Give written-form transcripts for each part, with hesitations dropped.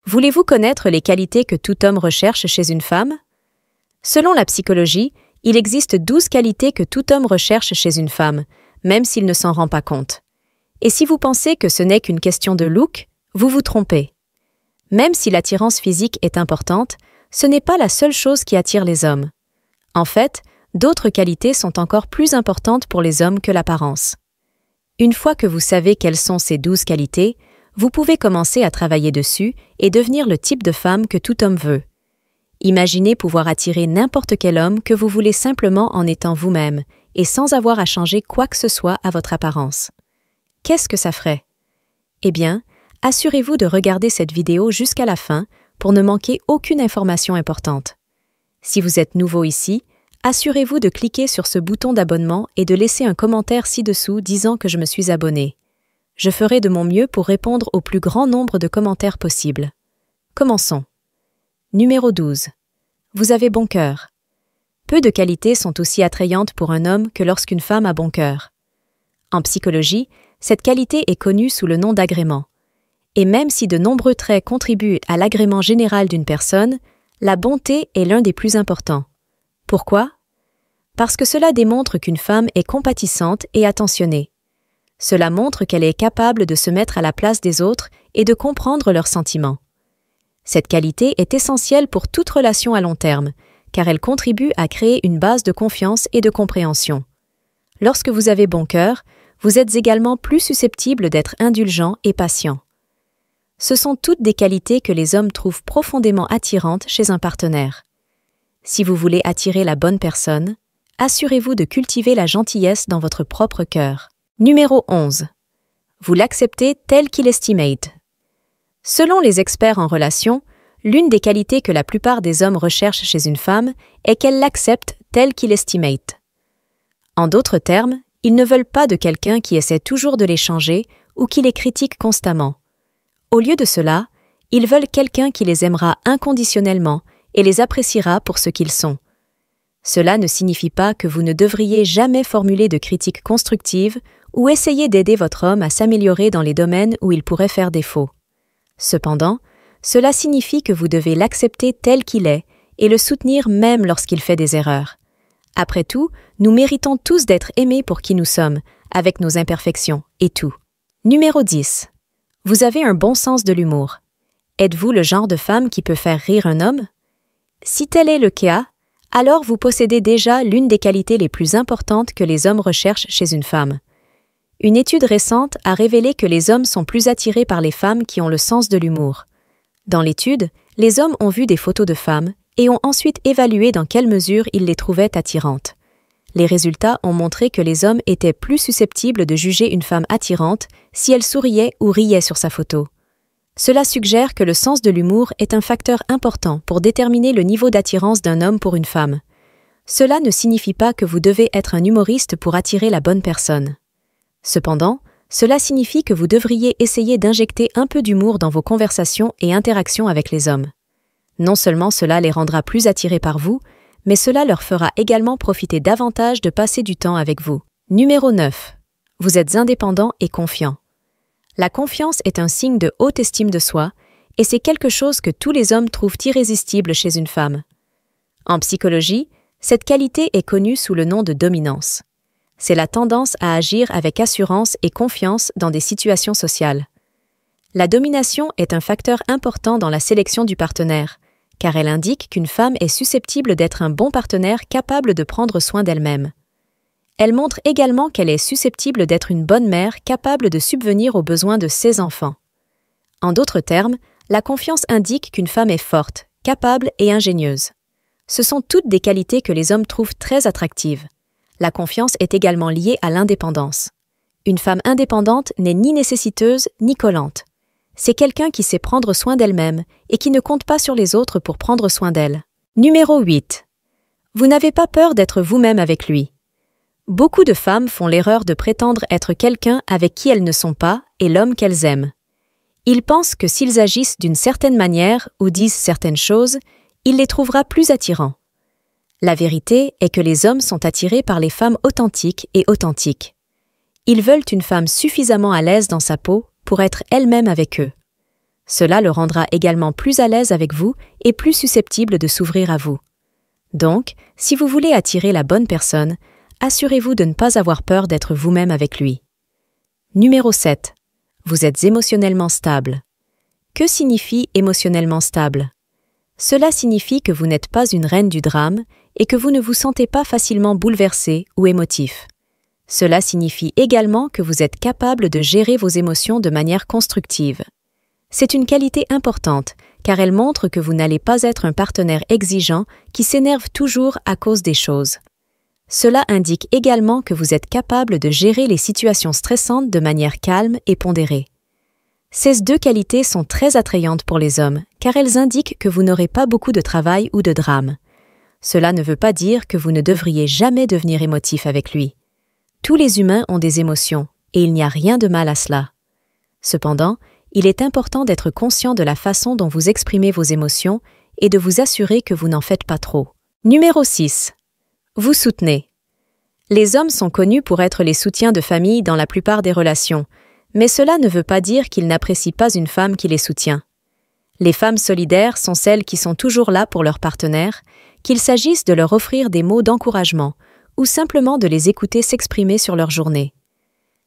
Voulez-vous connaître les qualités que tout homme recherche chez une femme? Selon la psychologie, il existe 12 qualités que tout homme recherche chez une femme, même s'il ne s'en rend pas compte. Et si vous pensez que ce n'est qu'une question de look, vous vous trompez. Même si l'attirance physique est importante, ce n'est pas la seule chose qui attire les hommes. En fait, d'autres qualités sont encore plus importantes pour les hommes que l'apparence. Une fois que vous savez quelles sont ces 12 qualités, vous pouvez commencer à travailler dessus et devenir le type de femme que tout homme veut. Imaginez pouvoir attirer n'importe quel homme que vous voulez simplement en étant vous-même et sans avoir à changer quoi que ce soit à votre apparence. Qu'est-ce que ça ferait? Eh bien, assurez-vous de regarder cette vidéo jusqu'à la fin pour ne manquer aucune information importante. Si vous êtes nouveau ici, assurez-vous de cliquer sur ce bouton d'abonnement et de laisser un commentaire ci-dessous disant que je me suis abonné. Je ferai de mon mieux pour répondre au plus grand nombre de commentaires possible. Commençons. Numéro 12. Vous avez bon cœur. Peu de qualités sont aussi attrayantes pour un homme que lorsqu'une femme a bon cœur. En psychologie, cette qualité est connue sous le nom d'agrément. Et même si de nombreux traits contribuent à l'agrément général d'une personne, la bonté est l'un des plus importants. Pourquoi? Parce que cela démontre qu'une femme est compatissante et attentionnée. Cela montre qu'elle est capable de se mettre à la place des autres et de comprendre leurs sentiments. Cette qualité est essentielle pour toute relation à long terme, car elle contribue à créer une base de confiance et de compréhension. Lorsque vous avez bon cœur, vous êtes également plus susceptible d'être indulgent et patient. Ce sont toutes des qualités que les hommes trouvent profondément attirantes chez un partenaire. Si vous voulez attirer la bonne personne, assurez-vous de cultiver la gentillesse dans votre propre cœur. Numéro 11. Vous l'acceptez tel qu'il estimate. Selon les experts en relations, l'une des qualités que la plupart des hommes recherchent chez une femme est qu'elle l'accepte tel qu'il estimate. En d'autres termes, ils ne veulent pas de quelqu'un qui essaie toujours de les changer ou qui les critique constamment. Au lieu de cela, ils veulent quelqu'un qui les aimera inconditionnellement et les appréciera pour ce qu'ils sont. Cela ne signifie pas que vous ne devriez jamais formuler de critiques constructives ou essayer d'aider votre homme à s'améliorer dans les domaines où il pourrait faire défaut. Cependant, cela signifie que vous devez l'accepter tel qu'il est et le soutenir même lorsqu'il fait des erreurs. Après tout, nous méritons tous d'être aimés pour qui nous sommes, avec nos imperfections et tout. Numéro 10. Vous avez un bon sens de l'humour. Êtes-vous le genre de femme qui peut faire rire un homme? Si tel est le cas, alors vous possédez déjà l'une des qualités les plus importantes que les hommes recherchent chez une femme. Une étude récente a révélé que les hommes sont plus attirés par les femmes qui ont le sens de l'humour. Dans l'étude, les hommes ont vu des photos de femmes et ont ensuite évalué dans quelle mesure ils les trouvaient attirantes. Les résultats ont montré que les hommes étaient plus susceptibles de juger une femme attirante si elle souriait ou riait sur sa photo. Cela suggère que le sens de l'humour est un facteur important pour déterminer le niveau d'attirance d'un homme pour une femme. Cela ne signifie pas que vous devez être un humoriste pour attirer la bonne personne. Cependant, cela signifie que vous devriez essayer d'injecter un peu d'humour dans vos conversations et interactions avec les hommes. Non seulement cela les rendra plus attirés par vous, mais cela leur fera également profiter davantage de passer du temps avec vous. Numéro 9. Vous êtes indépendant et confiant. La confiance est un signe de haute estime de soi, et c'est quelque chose que tous les hommes trouvent irrésistible chez une femme. En psychologie, cette qualité est connue sous le nom de dominance. C'est la tendance à agir avec assurance et confiance dans des situations sociales. La domination est un facteur important dans la sélection du partenaire, car elle indique qu'une femme est susceptible d'être un bon partenaire capable de prendre soin d'elle-même. Elle montre également qu'elle est susceptible d'être une bonne mère capable de subvenir aux besoins de ses enfants. En d'autres termes, la confiance indique qu'une femme est forte, capable et ingénieuse. Ce sont toutes des qualités que les hommes trouvent très attractives. La confiance est également liée à l'indépendance. Une femme indépendante n'est ni nécessiteuse ni collante. C'est quelqu'un qui sait prendre soin d'elle-même et qui ne compte pas sur les autres pour prendre soin d'elle. Numéro 8. Vous n'avez pas peur d'être vous-même avec lui. Beaucoup de femmes font l'erreur de prétendre être quelqu'un avec qui elles ne sont pas et l'homme qu'elles aiment. Ils pensent que s'ils agissent d'une certaine manière ou disent certaines choses, il les trouvera plus attirants. La vérité est que les hommes sont attirés par les femmes authentiques et authentiques. Ils veulent une femme suffisamment à l'aise dans sa peau pour être elle-même avec eux. Cela le rendra également plus à l'aise avec vous et plus susceptible de s'ouvrir à vous. Donc, si vous voulez attirer la bonne personne, assurez-vous de ne pas avoir peur d'être vous-même avec lui. Numéro 7. Vous êtes émotionnellement stable. Que signifie émotionnellement stable? Cela signifie que vous n'êtes pas une reine du drame et que vous ne vous sentez pas facilement bouleversé ou émotif. Cela signifie également que vous êtes capable de gérer vos émotions de manière constructive. C'est une qualité importante, car elle montre que vous n'allez pas être un partenaire exigeant qui s'énerve toujours à cause des choses. Cela indique également que vous êtes capable de gérer les situations stressantes de manière calme et pondérée. Ces deux qualités sont très attrayantes pour les hommes, car elles indiquent que vous n'aurez pas beaucoup de travail ou de drame. Cela ne veut pas dire que vous ne devriez jamais devenir émotif avec lui. Tous les humains ont des émotions, et il n'y a rien de mal à cela. Cependant, il est important d'être conscient de la façon dont vous exprimez vos émotions et de vous assurer que vous n'en faites pas trop. Numéro 6. Vous soutenez. Les hommes sont connus pour être les soutiens de famille dans la plupart des relations, mais cela ne veut pas dire qu'ils n'apprécient pas une femme qui les soutient. Les femmes solidaires sont celles qui sont toujours là pour leur partenaire, qu'il s'agisse de leur offrir des mots d'encouragement ou simplement de les écouter s'exprimer sur leur journée.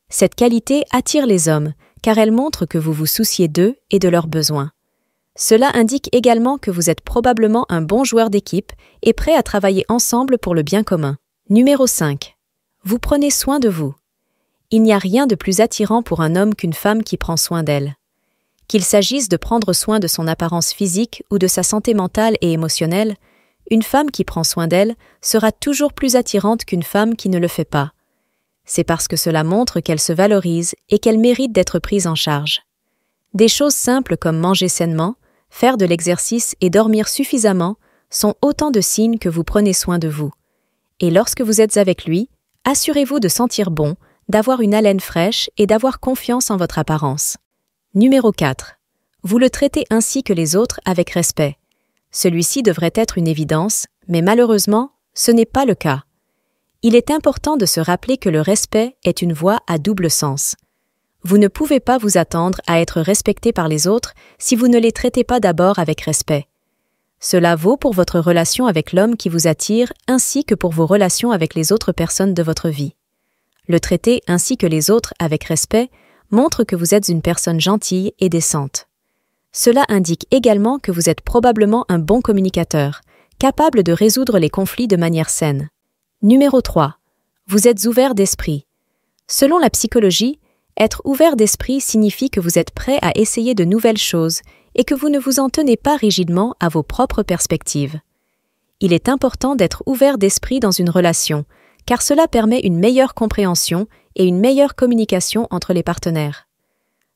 Cette qualité attire les hommes, car elle montre que vous vous souciez d'eux et de leurs besoins. Cela indique également que vous êtes probablement un bon joueur d'équipe et prêt à travailler ensemble pour le bien commun. Numéro 5. Vous prenez soin de vous. Il n'y a rien de plus attirant pour un homme qu'une femme qui prend soin d'elle. Qu'il s'agisse de prendre soin de son apparence physique ou de sa santé mentale et émotionnelle, une femme qui prend soin d'elle sera toujours plus attirante qu'une femme qui ne le fait pas. C'est parce que cela montre qu'elle se valorise et qu'elle mérite d'être prise en charge. Des choses simples comme manger sainement, faire de l'exercice et dormir suffisamment sont autant de signes que vous prenez soin de vous. Et lorsque vous êtes avec lui, assurez-vous de sentir bon, d'avoir une haleine fraîche et d'avoir confiance en votre apparence. Numéro 4. Vous le traitez ainsi que les autres avec respect. Celui-ci devrait être une évidence, mais malheureusement, ce n'est pas le cas. Il est important de se rappeler que le respect est une voie à double sens. Vous ne pouvez pas vous attendre à être respecté par les autres si vous ne les traitez pas d'abord avec respect. Cela vaut pour votre relation avec l'homme qui vous attire ainsi que pour vos relations avec les autres personnes de votre vie. Le traiter ainsi que les autres avec respect montre que vous êtes une personne gentille et décente. Cela indique également que vous êtes probablement un bon communicateur, capable de résoudre les conflits de manière saine. Numéro 3. Vous êtes ouvert d'esprit. Selon la psychologie, être ouvert d'esprit signifie que vous êtes prêt à essayer de nouvelles choses et que vous ne vous en tenez pas rigidement à vos propres perspectives. Il est important d'être ouvert d'esprit dans une relation, car cela permet une meilleure compréhension et une meilleure communication entre les partenaires.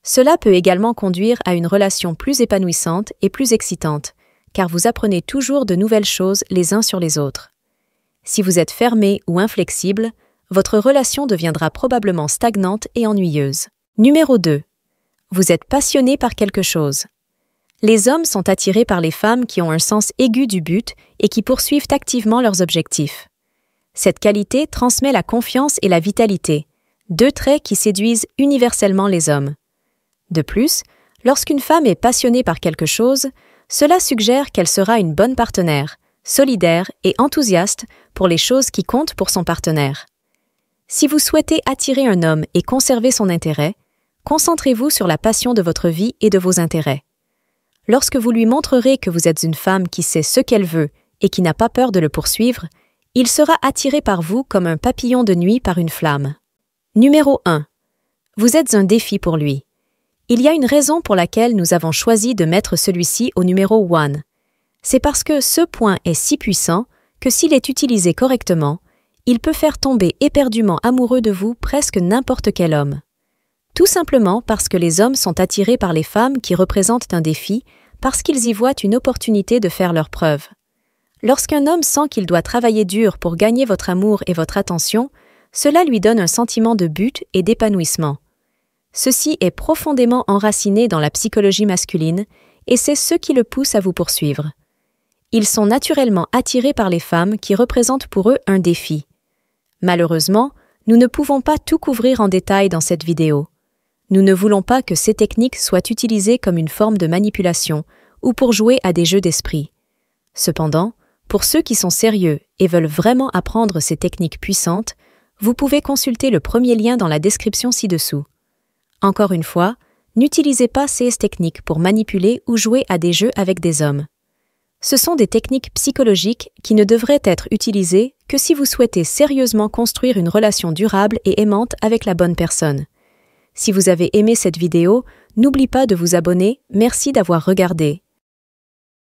Cela peut également conduire à une relation plus épanouissante et plus excitante, car vous apprenez toujours de nouvelles choses les uns sur les autres. Si vous êtes fermé ou inflexible, votre relation deviendra probablement stagnante et ennuyeuse. Numéro 2. Vous êtes passionné par quelque chose. Les hommes sont attirés par les femmes qui ont un sens aigu du but et qui poursuivent activement leurs objectifs. Cette qualité transmet la confiance et la vitalité, deux traits qui séduisent universellement les hommes. De plus, lorsqu'une femme est passionnée par quelque chose, cela suggère qu'elle sera une bonne partenaire, solidaire et enthousiaste pour les choses qui comptent pour son partenaire. Si vous souhaitez attirer un homme et conserver son intérêt, concentrez-vous sur la passion de votre vie et de vos intérêts. Lorsque vous lui montrerez que vous êtes une femme qui sait ce qu'elle veut et qui n'a pas peur de le poursuivre, il sera attiré par vous comme un papillon de nuit par une flamme. Numéro 1. Vous êtes un défi pour lui. Il y a une raison pour laquelle nous avons choisi de mettre celui-ci au numéro 1. C'est parce que ce point est si puissant que s'il est utilisé correctement, il peut faire tomber éperdument amoureux de vous presque n'importe quel homme. Tout simplement parce que les hommes sont attirés par les femmes qui représentent un défi, parce qu'ils y voient une opportunité de faire leurs preuves. Lorsqu'un homme sent qu'il doit travailler dur pour gagner votre amour et votre attention, cela lui donne un sentiment de but et d'épanouissement. Ceci est profondément enraciné dans la psychologie masculine et c'est ce qui le pousse à vous poursuivre. Ils sont naturellement attirés par les femmes qui représentent pour eux un défi. Malheureusement, nous ne pouvons pas tout couvrir en détail dans cette vidéo. Nous ne voulons pas que ces techniques soient utilisées comme une forme de manipulation ou pour jouer à des jeux d'esprit. Cependant, pour ceux qui sont sérieux et veulent vraiment apprendre ces techniques puissantes, vous pouvez consulter le premier lien dans la description ci-dessous. Encore une fois, n'utilisez pas ces techniques pour manipuler ou jouer à des jeux avec des hommes. Ce sont des techniques psychologiques qui ne devraient être utilisées que si vous souhaitez sérieusement construire une relation durable et aimante avec la bonne personne. Si vous avez aimé cette vidéo, n'oubliez pas de vous abonner. Merci d'avoir regardé.